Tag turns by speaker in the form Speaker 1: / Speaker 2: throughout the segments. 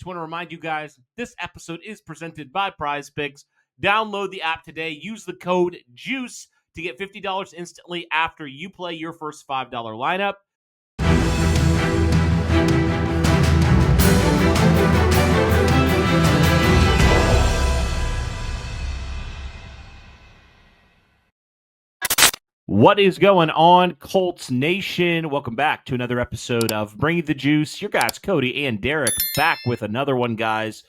Speaker 1: Just want to remind you guys, this episode is presented by PrizePicks. Download the app today. Use the code JUICE to get $50 instantly after you play your first $5 lineup. What is going on, Colts Nation? Welcome back to another episode of Bring the Juice. Your guys, Cody and Derek, back with another one, guys.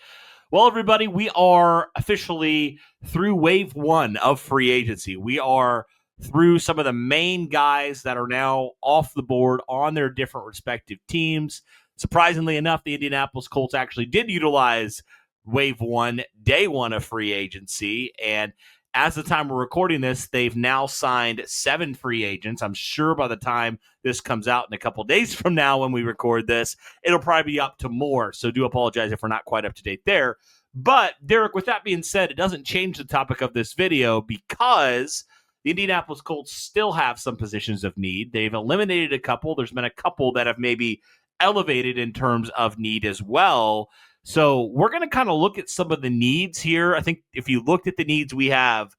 Speaker 1: Well, everybody, we are officially through wave one of free agency. We are through some of the main guys that are now off the board on their different respective teams. Surprisingly enough, the Indianapolis Colts actually did utilize wave one, day one of free agency, and as the time we're recording this, they've now signed 7 free agents. I'm sure by the time this comes out in a couple days from now when we record this, it'll probably be up to more. So do apologize if we're not quite up to date there. But, Derek, with that being said, it doesn't change the topic of this video because the Indianapolis Colts still have some positions of need. They've eliminated a couple. There's been a couple that have maybe elevated in terms of need as well. So we're going to kind of look at some of the needs here. I think if you looked at the needs, we have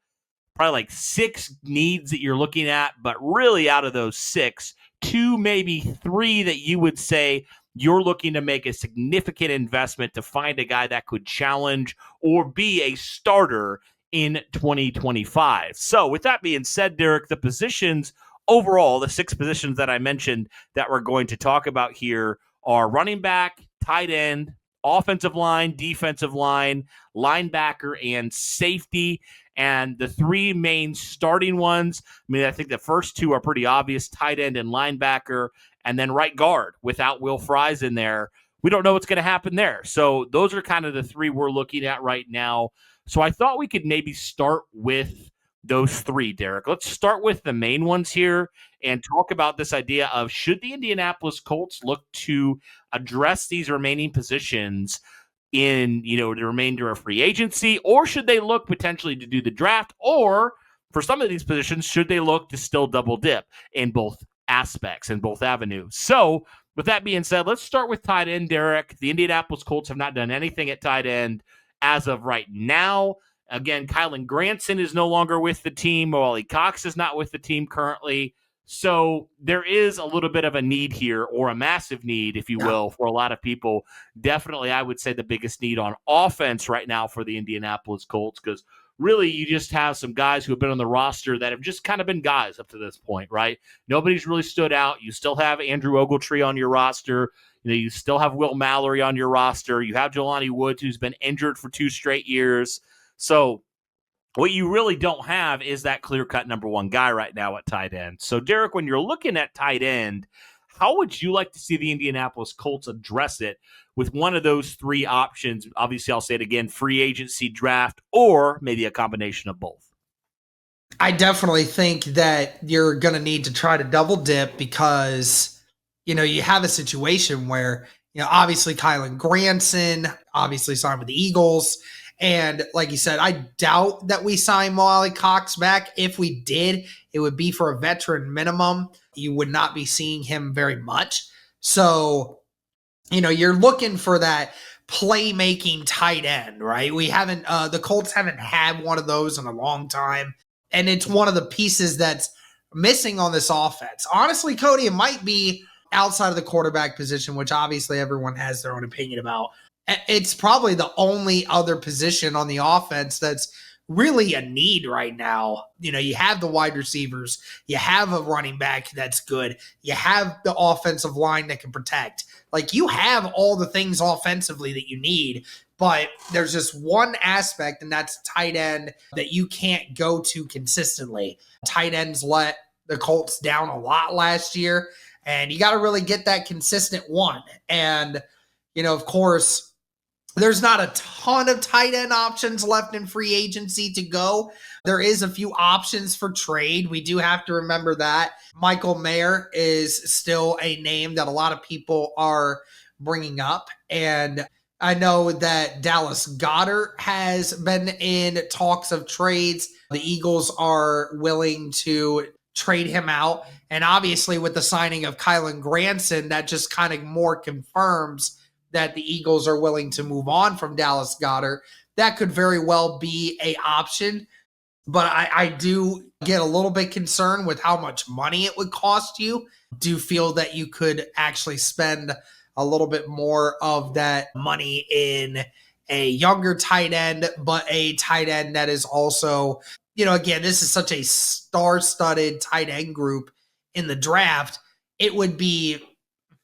Speaker 1: probably like 6 needs that you're looking at, but really out of those 6, 2, maybe 3 that you would say you're looking to make a significant investment to find a guy that could challenge or be a starter in 2025. So with that being said, Derek, the positions overall, the 6 positions that I mentioned that we're going to talk about here are running back, tight end, offensive line, defensive line, linebacker, and safety. And the 3 main starting ones, I mean, I think the first 2 are pretty obvious, tight end and linebacker, and then right guard without Will Fries in there. We don't know what's going to happen there. So those are kind of the 3 we're looking at right now. So I thought we could maybe start with those 3, Derek. Let's start with the main ones here and talk about this idea of should the Indianapolis Colts look to address these remaining positions in, the remainder of free agency, or should they look potentially to do the draft, or for some of these positions, should they look to still double dip in both aspects, in both avenues? So with that being said, let's start with tight end, Derek. The Indianapolis Colts have not done anything at tight end as of right now. Again, Kylan Granson is no longer with the team. Wally Cox is not with the team currently. So there is a little bit of a need here, or a massive need, if you will, for a lot of people. Definitely, I would say the biggest need on offense right now for the Indianapolis Colts, because really you just have some guys who have been on the roster that have just kind of been guys up to this point, right? Nobody's really stood out. You still have Andrew Ogletree on your roster. You still have Will Mallory on your roster. You have Jelani Woods, who's been injured for 2 straight years. So what you really don't have is that clear-cut number 1 guy right now at tight end. So, Derek, when you're looking at tight end, how would you like to see the Indianapolis Colts address it with one of those 3 options? Obviously, I'll say it again, free agency, draft, or maybe a combination of both.
Speaker 2: I definitely think that you're going to need to try to double dip because, you have a situation where, obviously Kylan Granson obviously signed with the Eagles. And like you said, I doubt that we sign Wally Cox back. If we did, it would be for a veteran minimum. You would not be seeing him very much. So, you're looking for that playmaking tight end, right? We haven't, the Colts haven't had one of those in a long time. And it's one of the pieces that's missing on this offense. Honestly, Cody, it might be outside of the quarterback position, which obviously everyone has their own opinion about. It's probably the only other position on the offense that's really a need right now. You have the wide receivers. You have a running back that's good. You have the offensive line that can protect. Like, you have all the things offensively that you need, but there's just one aspect, and that's tight end, that you can't go to consistently. Tight ends let the Colts down a lot last year, and you got to really get that consistent one. And, of course, there's not a ton of tight end options left in free agency to go. There is a few options for trade. We do have to remember that. Michael Mayer is still a name that a lot of people are bringing up. And I know that Dallas Goedert has been in talks of trades. The Eagles are willing to trade him out. And obviously with the signing of Kylan Granson, that just kind of more confirms that the Eagles are willing to move on from Dallas Goedert, that could very well be a option. But I do get a little bit concerned with how much money it would cost you. Do feel that you could actually spend a little bit more of that money in a younger tight end, but a tight end that is also, again, this is such a star-studded tight end group in the draft. It would be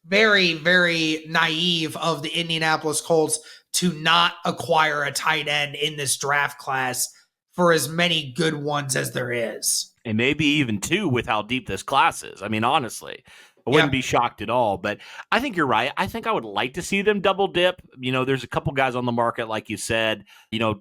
Speaker 2: very, very naive of the Indianapolis Colts to not acquire a tight end in this draft class for as many good ones as there is.
Speaker 1: And maybe even two with how deep this class is. I mean, honestly, I wouldn't
Speaker 2: Yeah.
Speaker 1: be shocked at all. But I think you're right. I think I would like to see them double dip. There's a couple guys on the market, like you said.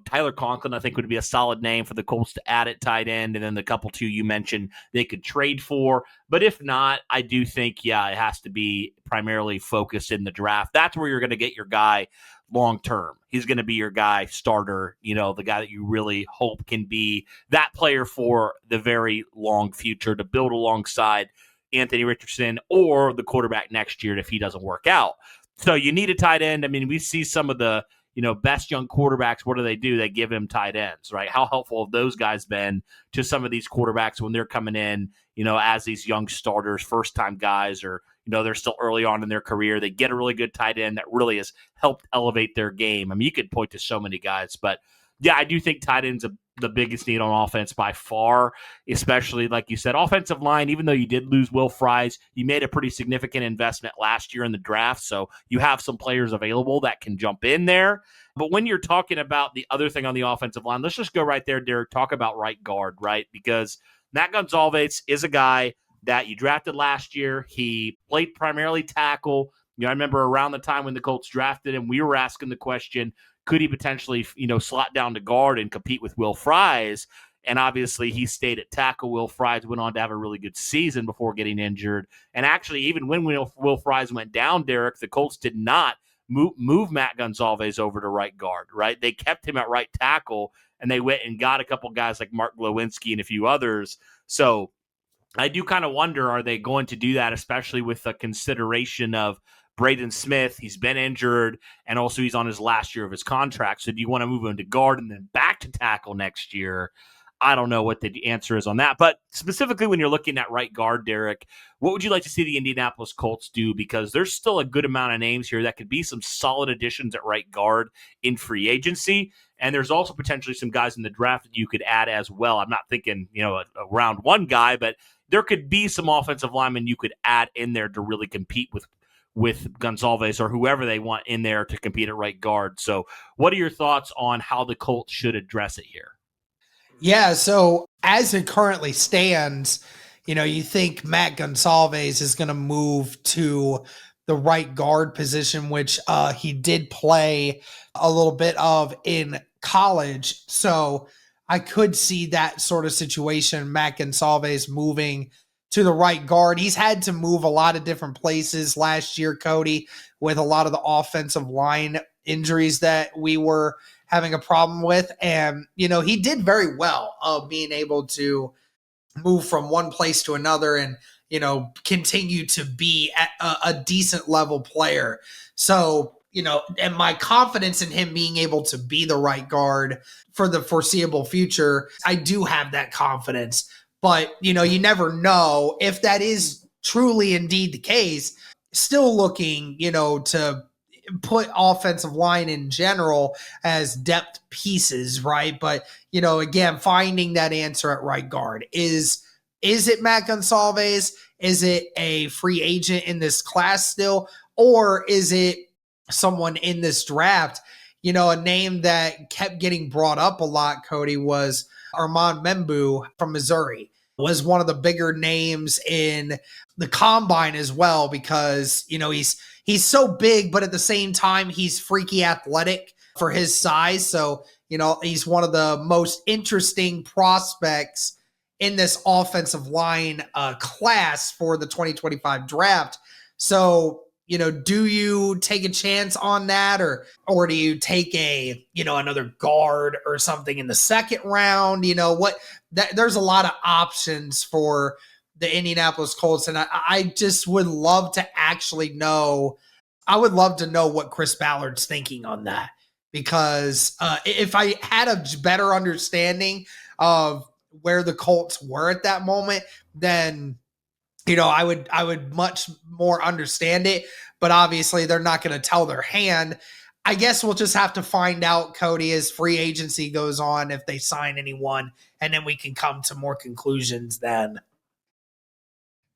Speaker 1: Tyler Conklin, I think, would be a solid name for the Colts to add at tight end. And then the couple two you mentioned they could trade for. But if not, I do think, it has to be primarily focused in the draft. That's where you're going to get your guy long term. He's going to be your guy starter, the guy that you really hope can be that player for the very long future to build alongside Anthony Richardson or the quarterback next year if he doesn't work out. So you need a tight end. I mean, we see some of the best young quarterbacks. What do? They give him tight ends, right? How helpful have those guys been to some of these quarterbacks when they're coming in, as these young starters, first-time guys, or they're still early on in their career. They get a really good tight end that really has helped elevate their game. I mean, you could point to so many guys, but yeah, I do think tight end's the biggest need on offense by far, especially, like you said, offensive line. Even though you did lose Will Fries, you made a pretty significant investment last year in the draft, so you have some players available that can jump in there. But when you're talking about the other thing on the offensive line, let's just go right there, Derek, talk about right guard, right? Because Matt Gonzalez is a guy that you drafted last year. He played primarily tackle. I remember around the time when the Colts drafted him, we were asking the question, could he potentially, slot down to guard and compete with Will Fries? And obviously he stayed at tackle. Will Fries went on to have a really good season before getting injured. And actually, even when Will Fries went down, Derek, the Colts did not move Matt Gonzalez over to right guard, right? They kept him at right tackle, and they went and got a couple guys like Mark Glowinski and a few others. So I do kind of wonder, are they going to do that, especially with the consideration of Braden Smith? He's been injured, and also he's on his last year of his contract. So do you want to move him to guard and then back to tackle next year? I don't know what the answer is on that. But specifically when you're looking at right guard, Derek, what would you like to see the Indianapolis Colts do? Because there's still a good amount of names here that could be some solid additions at right guard in free agency. And there's also potentially some guys in the draft that you could add as well. I'm not thinking, a round one guy, but there could be some offensive linemen you could add in there to really compete with Gonzalez or whoever they want in there to compete at right guard. So what are your thoughts on how the Colts should address it here?
Speaker 2: Yeah, so as it currently stands, you think Matt Gonzalez is going to move to the right guard position, which he did play a little bit of in college. So I could see that sort of situation, Matt Gonzalez moving to the right guard. He's had to move a lot of different places last year, Cody, with a lot of the offensive line injuries that we were having a problem with. And, he did very well of being able to move from one place to another and, continue to be at a decent level player. So, and my confidence in him being able to be the right guard for the foreseeable future, I do have that confidence. But, you never know if that is truly indeed the case. Still looking, to put offensive line in general as depth pieces, right? But, again, finding that answer at right guard. Is it Matt Gonzalez? Is it a free agent in this class still? Or is it someone in this draft? A name that kept getting brought up a lot, Cody, was Armand Membu from Missouri. Was one of the bigger names in the combine as well because, he's so big, but at the same time, he's freaky athletic for his size. So, he's one of the most interesting prospects in this offensive line class for the 2025 draft. So, do you take a chance on that or do you take another guard or something in the second round? There's a lot of options for the Indianapolis Colts. And I just would love to actually know I would love to know what Chris Ballard's thinking on that, because if I had a better understanding of where the Colts were at that moment, then I would much more understand it. But obviously, they're not going to tell their hand. I guess we'll just have to find out, Cody, as free agency goes on, if they sign anyone, and then we can come to more conclusions then.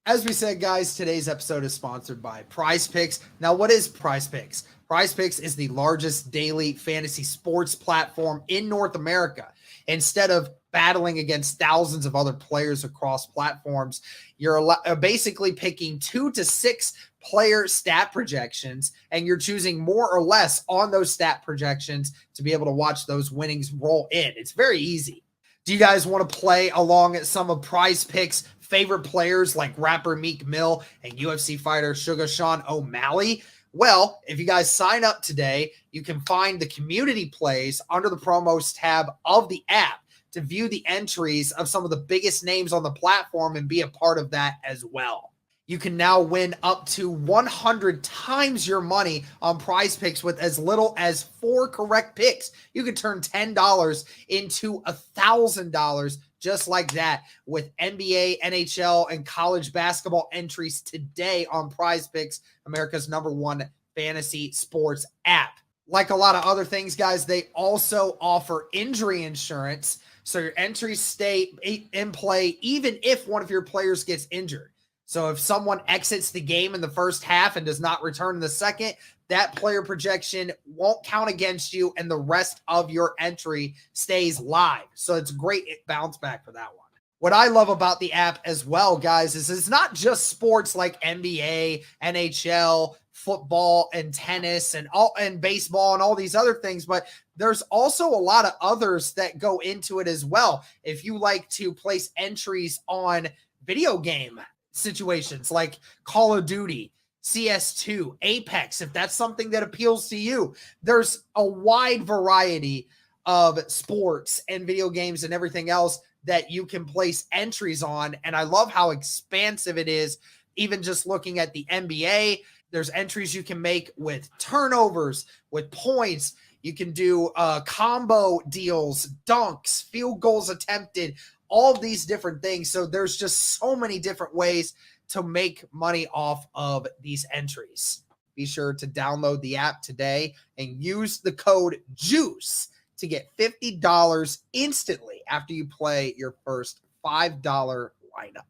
Speaker 2: As we said, guys, today's episode is sponsored by PrizePicks. Now, what is PrizePicks? PrizePicks is the largest daily fantasy sports platform in North America. Instead of battling against thousands of other players across platforms, you're basically picking 2 to 6 player stat projections, and you're choosing more or less on those stat projections to be able to watch those winnings roll in. It's very easy. Do you guys want to play along at some of PrizePicks' favorite players like rapper Meek Mill and UFC fighter Sugar Sean O'Malley? Well, if you guys sign up today, you can find the community plays under the promos tab of the app to view the entries of some of the biggest names on the platform and be a part of that as well. You can now win up to 100 times your money on PrizePicks with as little as 4 correct picks. You can turn $10 into $1,000 just like that with NBA, NHL, and college basketball entries today on PrizePicks, America's #1 fantasy sports app. Like a lot of other things, guys, they also offer injury insurance, so your entries stay in play even if one of your players gets injured. So if someone exits the game in the first half and does not return in the second, that player projection won't count against you, and the rest of your entry stays live. So it's great bounce back for that one. What I love about the app as well, guys, is it's not just sports like NBA, NHL, football, and tennis, and baseball, and all these other things, but there's also a lot of others that go into it as well. If you like to place entries on video game situations like Call of Duty, CS2, Apex, if that's something that appeals to you, there's a wide variety of sports and video games and everything else that you can place entries on. And I love how expansive it is. Even just looking at the NBA, there's entries you can make with turnovers, with points. You can do combo deals, dunks, field goals attempted, all of these different things. So there's just so many different ways to make money off of these entries. Be sure to download the app today and use the code JUICE to get $50 instantly after you play your first $5 lineup.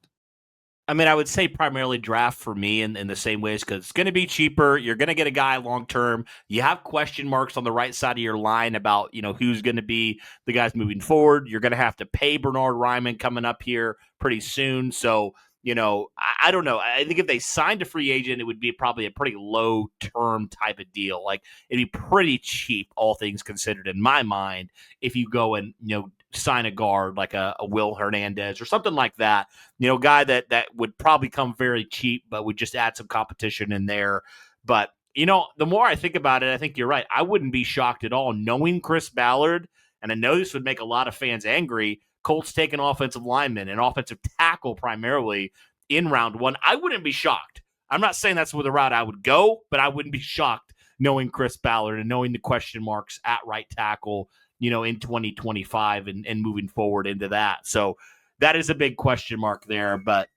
Speaker 1: I mean, I would say primarily draft for me in the same ways, because it's going to be cheaper. You're going to get a guy long term. You have question marks on the right side of your line about, who's going to be the guys moving forward. You're going to have to pay Bernard Ryman coming up here pretty soon. So, I don't know. I think if they signed a free agent, it would be probably a pretty low term type of deal. Like, it'd be pretty cheap, all things considered, in my mind, if you go and, sign a guard like a Will Hernandez or something like that, guy that would probably come very cheap, but would just add some competition in there. But, the more I think about it, I think you're right. I wouldn't be shocked at all knowing Chris Ballard, and I know this would make a lot of fans angry, Colts take an offensive lineman, an offensive tackle primarily in round 1. I wouldn't be shocked. I'm not saying that's where the route I would go, but I wouldn't be shocked knowing Chris Ballard and knowing the question marks at right tackle, in 2025 and moving forward into that. So that is a big question mark there. But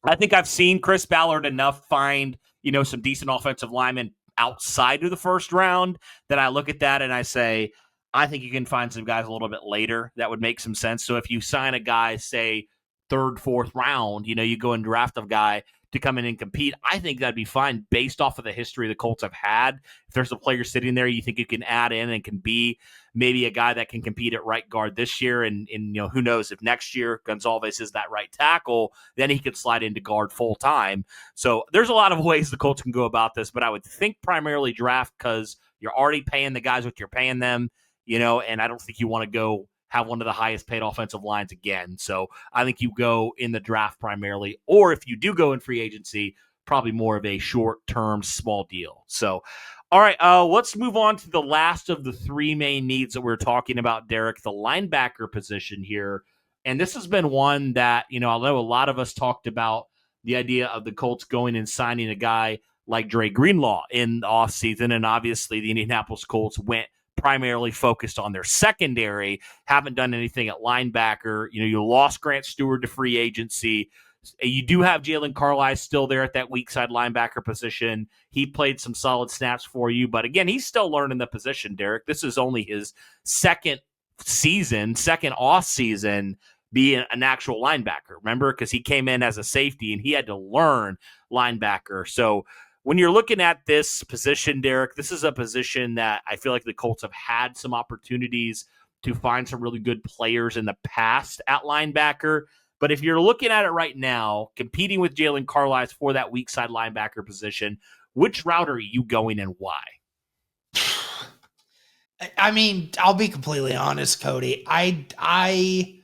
Speaker 1: I think I've seen Chris Ballard enough find, some decent offensive linemen outside of the first round that I look at that and I say, I think you can find some guys a little bit later that would make some sense. So if you sign a guy, say, 3rd, 4th round, you go and draft a guy to come in and compete, I think that'd be fine based off of the history the Colts have had. If there's a player sitting there you think you can add in and can be maybe a guy that can compete at right guard this year, and who knows if next year Gonzalez is that right tackle, then he could slide into guard full time. So there's a lot of ways the Colts can go about this, but I would think primarily draft, because you're already paying the guys what you're paying them, and I don't think you want to go have one of the highest paid offensive lines again. So I think you go in the draft primarily, or if you do go in free agency, probably more of a short-term small deal. So, all right, let's move on to the last of the 3 main needs that we're talking about, Derek, the linebacker position here. And this has been one that, I know a lot of us talked about the idea of the Colts going and signing a guy like Dre Greenlaw in the offseason. And obviously the Indianapolis Colts went primarily focused on their secondary, haven't done anything at linebacker. You lost Grant Stewart to free agency. You do have Jalen Carlisle still there at that weak side linebacker position. He played some solid snaps for you, but again, he's still learning the position, Derek. This is only his second off season being an actual linebacker. Remember, because he came in as a safety and he had to learn linebacker. So when you're looking at this position, Derek, this is a position that I feel like the Colts have had some opportunities to find some really good players in the past at linebacker. But if you're looking at it right now, competing with Jalen Carlisle for that weak side linebacker position, which route are you going and why?
Speaker 2: I mean, I'll be completely honest, Cody. I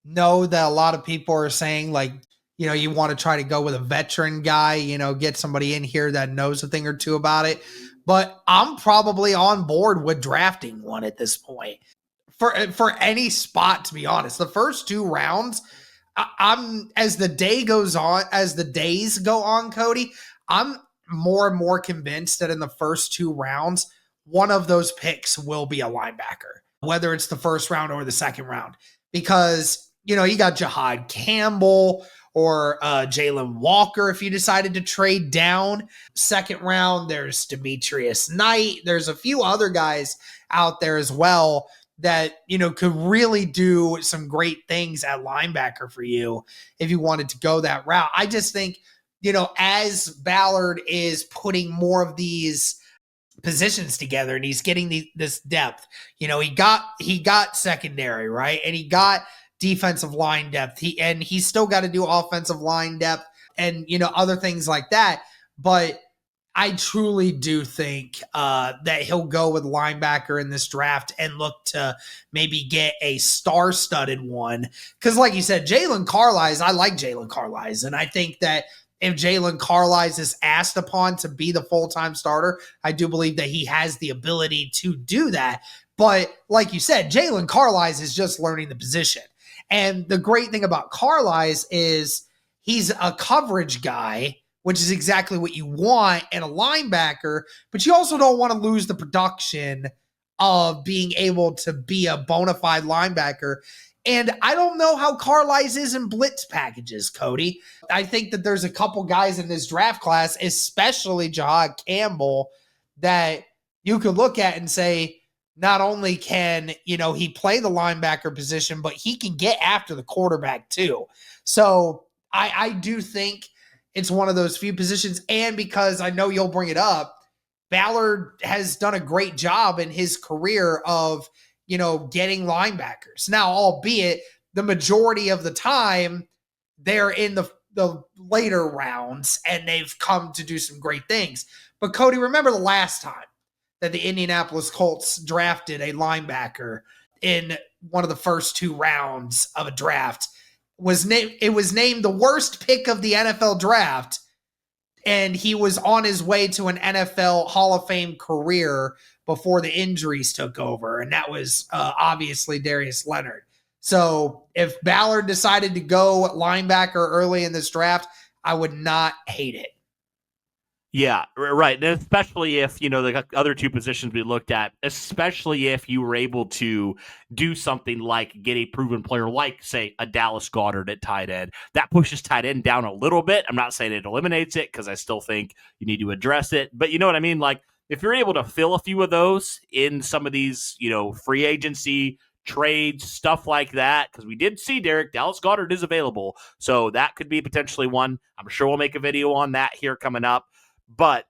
Speaker 2: know that a lot of people are saying, like, you want to try to go with a veteran guy, get somebody in here that knows a thing or two about it. But I'm probably on board with drafting one at this point for any spot, to be honest. The first 2 rounds, I'm as the days go on, Cody, I'm more and more convinced that in the first 2 rounds, one of those picks will be a linebacker, whether it's the first round or the second round, because, you got Jihad Campbell or Jalen Walker if you decided to trade down. Second round, there's Demetrius Knight. There's a few other guys out there as well that, could really do some great things at linebacker for you if you wanted to go that route. I just think, as Ballard is putting more of these positions together and he's getting this depth, he got secondary, right? And he got defensive line depth. He's still got to do offensive line depth and, other things like that. But I truly do think that he'll go with linebacker in this draft and look to maybe get a star-studded one. Because like you said, Jalen Carlisle, I like Jalen Carlisle. And I think that if Jalen Carlisle is asked upon to be the full-time starter, I do believe that he has the ability to do that. But like you said, Jalen Carlisle is just learning the position. And the great thing about Carlisle is he's a coverage guy, which is exactly what you want in a linebacker, but you also don't want to lose the production of being able to be a bona fide linebacker. And I don't know how Carlisle is in blitz packages, Cody. I think that there's a couple guys in this draft class, especially Jihad Campbell, that you could look at and say, not only can, he play the linebacker position, but he can get after the quarterback too. So I do think it's one of those few positions. And because I know you'll bring it up, Ballard has done a great job in his career of, getting linebackers. Now, albeit the majority of the time they're in the later rounds and they've come to do some great things. But Cody, remember the last time that the Indianapolis Colts drafted a linebacker in one of the first 2 rounds of a draft? It was named the worst pick of the NFL draft, and he was on his way to an NFL Hall of Fame career before the injuries took over, and that was obviously Darius Leonard. So if Ballard decided to go linebacker early in this draft, I would not hate it.
Speaker 1: Yeah, right. And especially if, the other 2 positions we looked at, especially if you were able to do something like get a proven player like, say, a Dallas Goedert at tight end. That pushes tight end down a little bit. I'm not saying it eliminates it because I still think you need to address it. But you know what I mean? Like, if you're able to fill a few of those in some of these, free agency trades, stuff like that, because we did see, Derek, Dallas Goedert is available. So that could be potentially one. I'm sure we'll make a video on that here coming up. But,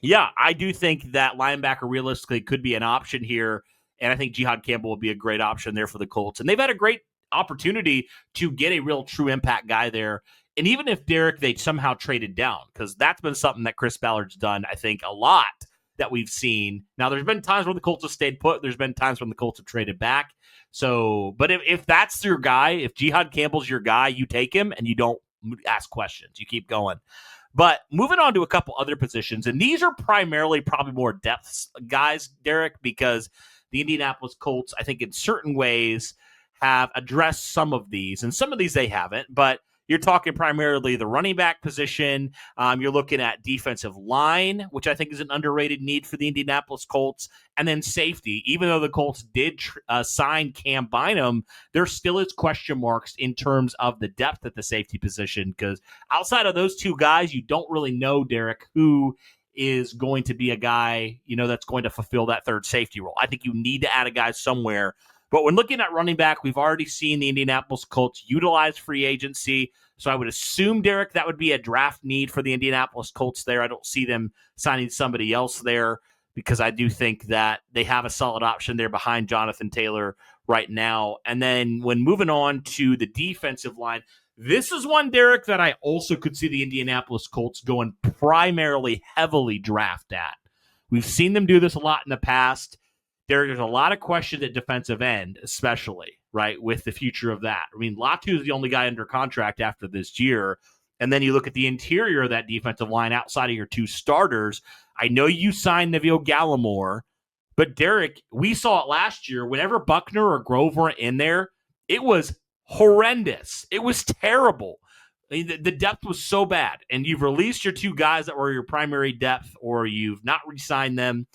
Speaker 1: yeah, I do think that linebacker realistically could be an option here, and I think Jihad Campbell would be a great option there for the Colts. And they've had a great opportunity to get a real true impact guy there. And even if, Derek, they somehow traded down, because that's been something that Chris Ballard's done, I think, a lot that we've seen. Now, there's been times when the Colts have stayed put. There's been times when the Colts have traded back. So, but if that's your guy, if Jihad Campbell's your guy, you take him and you don't ask questions. You keep going. But moving on to a couple other positions, and these are primarily probably more depth guys, Derek, because the Indianapolis Colts, I think in certain ways, have addressed some of these, and some of these they haven't. But, you're talking primarily the running back position. You're looking at defensive line, which I think is an underrated need for the Indianapolis Colts, and then safety. Even though the Colts did sign Cam Bynum, there still is question marks in terms of the depth at the safety position, because outside of those two guys, you don't really know, Derek, who is going to be a guy, that's going to fulfill that third safety role. I think you need to add a guy somewhere. But when looking at running back, we've already seen the Indianapolis Colts utilize free agency. So I would assume, Derek, that would be a draft need for the Indianapolis Colts there. I don't see them signing somebody else there, because I do think that they have a solid option there behind Jonathan Taylor right now. And then when moving on to the defensive line, this is one, Derek, that I also could see the Indianapolis Colts going primarily heavily draft at. We've seen them do this a lot in the past. There's a lot of questions at defensive end, especially, right, with the future of that. I mean, Latu is the only guy under contract after this year. And then you look at the interior of that defensive line outside of your two starters. I know you signed Neville Gallimore, but Derek, we saw it last year. Whenever Buckner or Grove were in there, it was horrendous. It was terrible. I mean, the depth was so bad. And you've released your two guys that were your primary depth, or you've not re-signed them.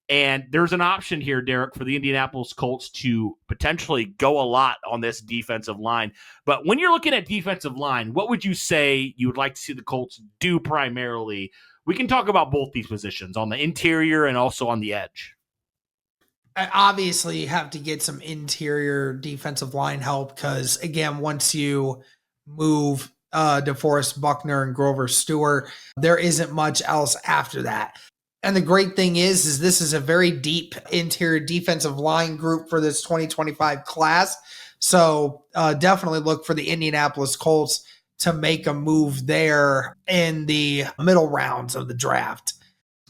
Speaker 1: And there's an option here, Derek, for the Indianapolis Colts to potentially go a lot on this defensive line. But when you're looking at defensive line, what would you say you would like to see the Colts do primarily? We can talk about both these positions, on the interior and also on the edge.
Speaker 2: Obviously, you have to get some interior defensive line help because, again, once you move DeForest Buckner and Grover Stewart, there isn't much else after that. And the great thing is this is a very deep interior defensive line group for this 2025 class. So definitely look for the Indianapolis Colts to make a move there in the middle rounds of the draft.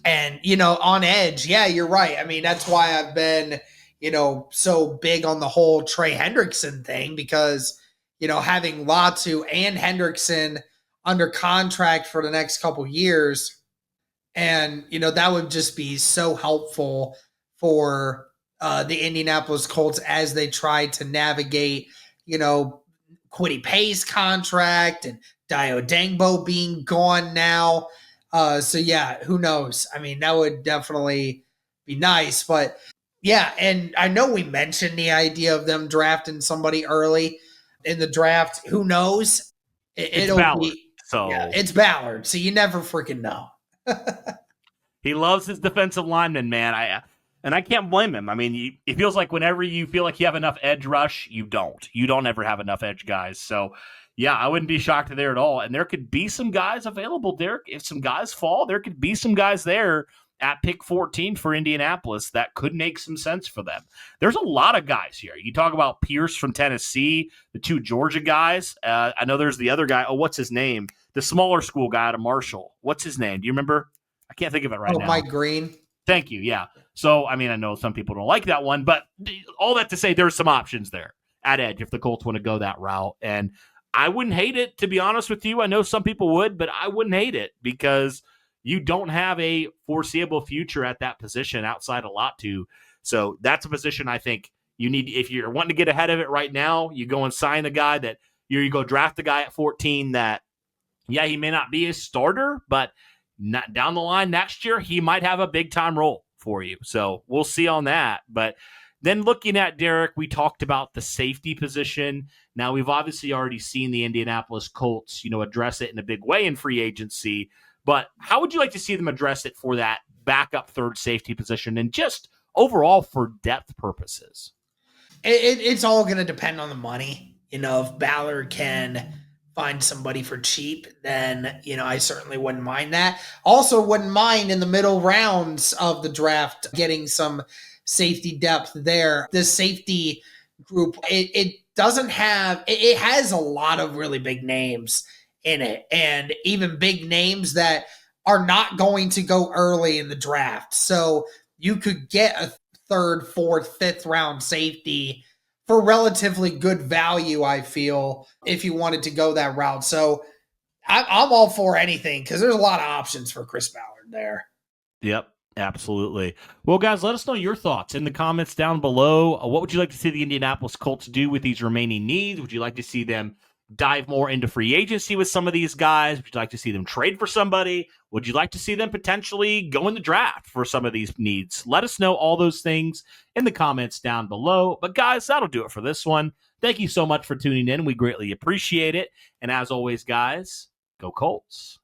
Speaker 2: And, on edge, yeah, you're right. I mean, that's why I've been, so big on the whole Trey Hendrickson thing, because, having Latu and Hendrickson under contract for the next couple years, and, that would just be so helpful for the Indianapolis Colts as they try to navigate, Kwity Paye's contract and Dio Dangbo being gone now. So, yeah, who knows? I mean, that would definitely be nice. But, yeah, and I know we mentioned the idea of them drafting somebody early in the draft. Who knows?
Speaker 1: It's Ballard.
Speaker 2: It's Ballard. So you never freaking know.
Speaker 1: He loves his defensive linemen, man. I can't blame him. I mean, it feels like whenever you feel like you have enough edge rush, you don't. You don't ever have enough edge guys. So, yeah, I wouldn't be shocked there at all. And there could be some guys available, Derek. If some guys fall, there could be some guys there at pick 14 for Indianapolis that could make some sense for them. There's a lot of guys here. You talk about Pierce from Tennessee, the two Georgia guys. I know there's the other guy. Oh, what's his name? The smaller school guy out of Marshall. What's his name? Do you remember? I can't think of it right now.
Speaker 2: Mike Green.
Speaker 1: Thank you. Yeah. So, I mean, I know some people don't like that one, but all that to say, there's some options there at edge if the Colts want to go that route. And I wouldn't hate it, to be honest with you. I know some people would, but I wouldn't hate it because you don't have a foreseeable future at that position outside of Latu. So that's a position I think you need. If you're wanting to get ahead of it right now, you go and sign a guy that you go draft a guy at 14 that, yeah, he may not be a starter, but not down the line next year, he might have a big time role for you. So we'll see on that. But then looking at Derek, we talked about the safety position. Now we've obviously already seen the Indianapolis Colts, address it in a big way in free agency. But how would you like to see them address it for that backup third safety position and just overall for depth purposes?
Speaker 2: It's all going to depend on the money. If Ballard can find somebody for cheap, then, I certainly wouldn't mind that. Also wouldn't mind in the middle rounds of the draft getting some safety depth there. This safety group, it doesn't have, it has a lot of really big names in it, and even big names that are not going to go early in the draft. So you could get a third, fourth, fifth round safety for relatively good value, I feel, if you wanted to go that route. So I'm all for anything because there's a lot of options for Chris Ballard there.
Speaker 1: Yep, absolutely. Well, guys, let us know your thoughts in the comments down below. What would you like to see the Indianapolis Colts do with these remaining needs? Would you like to see them dive more into free agency with some of these guys? Would you like to see them trade for somebody? Would you like to see them potentially go in the draft for some of these needs? Let us know all those things in the comments down below. But guys, that'll do it for this one. Thank you so much for tuning in. We greatly appreciate it. And as always, guys, go Colts.